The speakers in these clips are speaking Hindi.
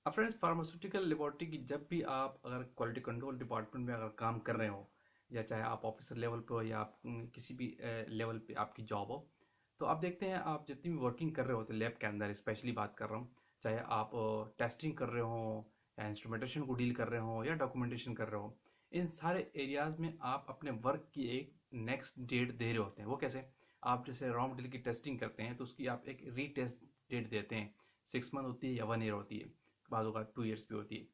अब फ्रेंड्स, फार्मास्यूटिकल लेबोरेटरी की जब भी आप अगर क्वालिटी कंट्रोल डिपार्टमेंट में अगर काम कर रहे हो, या चाहे आप ऑफिसर लेवल पे हो या आप किसी भी लेवल पे आपकी जॉब हो, तो आप देखते हैं आप जितनी भी वर्किंग कर रहे होते हैं लैब के अंदर, स्पेशली बात कर रहा हूँ, चाहे आप टेस्टिंग कर रहे हो या इंस्ट्रूमेंटेशन को डील कर रहे हो या डॉक्यूमेंटेशन कर रहे हो, इन सारे एरियाज में आप अपने वर्क की एक नेक्स्ट डेट दे रहे होते हैं। वो कैसे? आप जैसे रॉ मटेरियल की टेस्टिंग करते हैं तो उसकी आप एक रीटेस्ट डेट देते हैं। 6 मंथ होती है या 1 ईयर होती है, बाद होगा 2 ईयर्स भी होती है।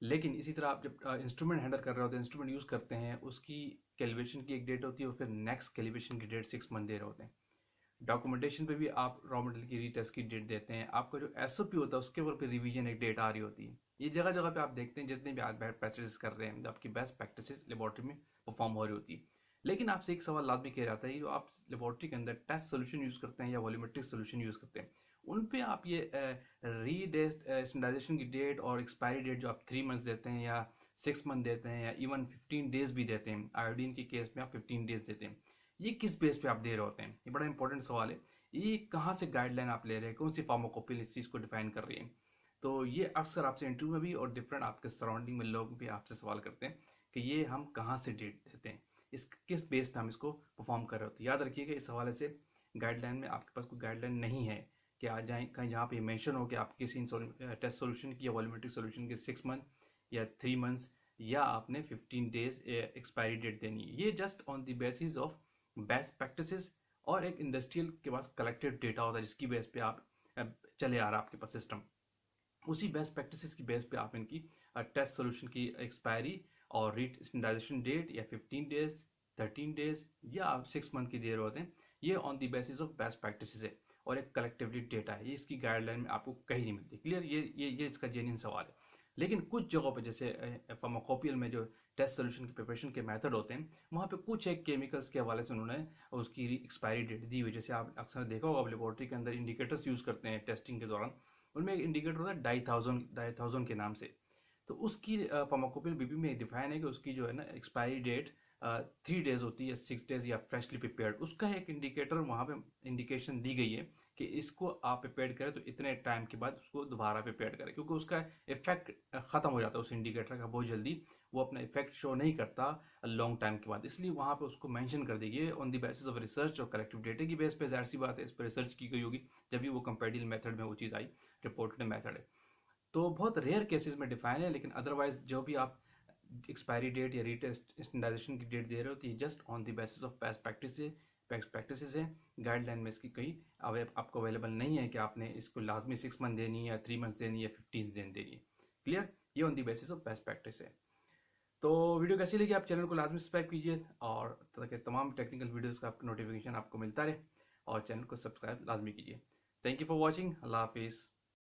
लेकिन इसी तरह आप जब इंस्ट्रूमेंट हैंडल कर रहे होते हैं, इंस्ट्रूमेंट यूज़ करते हैं, उसकी कैलिब्रेशन की एक डेट होती है और फिर नेक्स्ट कैलिब्रेशन की डेट 6 मंथ दे रहे होते हैं। डॉक्यूमेंटेशन पे भी आप रॉ मटेरियल की रीटेस्ट की डेट देते हैं। आपका जो एसओपी होता है उसके ऊपर भी रिवीजन एक डेट आ रही होती है। ये जगह जगह पे आप देखते हैं जितने भी आप बेस्ट प्रैक्टिस कर रहे हैं, आपकी बेस्ट प्रैक्टिस लेबोरेटरी में परफॉर्म हो रही होती है। लेकिन आपसे एक सवाल लाजमी किया जाता है, जो आप लेबोरेटरी के अंदर टेस्ट सोल्यूशन यूज़ करते हैं या वॉल्यूमेट्रिक सोल्यूशन यूज़ करते हैं, उन पे आप ये रीडेस्ट स्टैंडर्डाइजेशन की डेट और एक्सपायरी डेट जो आप 3 मंथ्स देते हैं या 6 मंथ देते हैं या इवन 15 डेज भी देते हैं, आयोडीन के केस में आप 15 डेज देते हैं, ये किस बेस पे आप दे रहे होते हैं? ये बड़ा इंपॉर्टेंट सवाल है। ये कहाँ से गाइडलाइन आप ले रहे हैं, कौन सी फार्माकोपिल इस चीज़ को डिफाइन कर रही है? तो ये अक्सर आपसे इंटरव्यू में भी और डिफरेंट आपके सराउंडिंग में लोग भी आपसे सवाल करते हैं कि ये हम कहाँ से डेट देते हैं, इस किस बेस पे हम इसको परफॉर्म कर रहे होते हैं। याद रखिएगा, इस हवाले से गाइडलाइन में आपके पास कोई गाइडलाइन नहीं है कि आ जाए कहीं जहाँ पे मेंशन हो कि आप किसी टेस्ट सोल्यूशन की या वॉल्यूमेट्रिक सोल्यूशन के 6 मंथ या 3 मंथ्स या आपने 15 डेज एक्सपायरी डेट देनी है। ये just on the basis of best practices और एक इंडस्ट्रियल के पास कलेक्टेड डेटा होता है जिसकी बेस पे आप चले आ रहा है आपके पास सिस्टम। उसी बेस्ट प्रैक्टिसेस की बेस पे आप इनकी टेस्ट सोल्यूशन की एक्सपायरी और रीट स्टैंडर्डाइजेशन डेट या 15 डेज, 13 डेज या आप 6 मंथ की दे रहे होते हैं। ये on the basis of best practices है और एक कलेक्टिवली डेटा है। ये इसकी गाइडलाइन में आपको कहीं नहीं मिलती। क्लियर? ये इसका जेन्युइन सवाल है। लेकिन कुछ जगहों पे जैसे फार्माकोपियल में जो टेस्ट सोल्यूशन की प्रिपरेशन के मेथड होते हैं, वहाँ पे कुछ एक केमिकल्स के हवाले से उन्होंने उसकी एक्सपायरी डेट दी हुई। जैसे आप अक्सर देखा होगा, आप लेबोरेटरी के अंदर इंडिकेटर्स यूज़ करते हैं टेस्टिंग के दौरान, उनमें एक इंडिकेटर होता है डाई थाउजेंड के नाम से। तो उसकी फार्माकोपियल बीपी में डिफाइन है कि उसकी जो है ना एक्सपायरी डेट 3 डेज होती है, 6 डेज या फ्रेशली प्रिपेयर्ड, उसका एक इंडिकेटर वहाँ पे इंडिकेशन दी गई है कि इसको आप प्रिपेयर करें तो इतने टाइम के बाद उसको दोबारा प्रिपेयर करें, क्योंकि उसका इफेक्ट खत्म हो जाता है उस इंडिकेटर का बहुत जल्दी। वो अपना इफेक्ट शो नहीं करता लॉन्ग टाइम के बाद, इसलिए वहाँ पे उसको मेंशन कर दीजिए on the basis of research और कलेक्टिव डेटा की बेस पे। जाहिर सी बात है, इस पर रिसर्च की गई होगी जब भी वो कंपेटिबल मेथड में वो चीज़ आई, रिपोर्टेड मेथड है। तो बहुत रेयर केसेस में डिफाइन है, लेकिन अदरवाइज जो भी आप एक्सपायरी डेट या रीटेस्ट स्टैंडर्डाइजेशन की डेट दे रहे हो, तो ये just on the basis of best practice है। गाइडलाइन में इसकी कहीं आपको अवेलेबल नहीं है कि आपने इसको लाजमी 6 मंथ देनी है या 3 मंथ्स देनी है या 15 दिन देनी है। क्लियर? ये on the basis of best practice है। तो वीडियो कैसी लगी? आप चैनल को लाजमी सब्सक्राइब कीजिए और तरह के तमाम टेक्निकल वीडियोस का आपको नोटिफिकेशन आपको मिलता रहे, और चैनल को सब्सक्राइब लाजमी कीजिए। Thank you for watching. अल्लाह हाफिज़।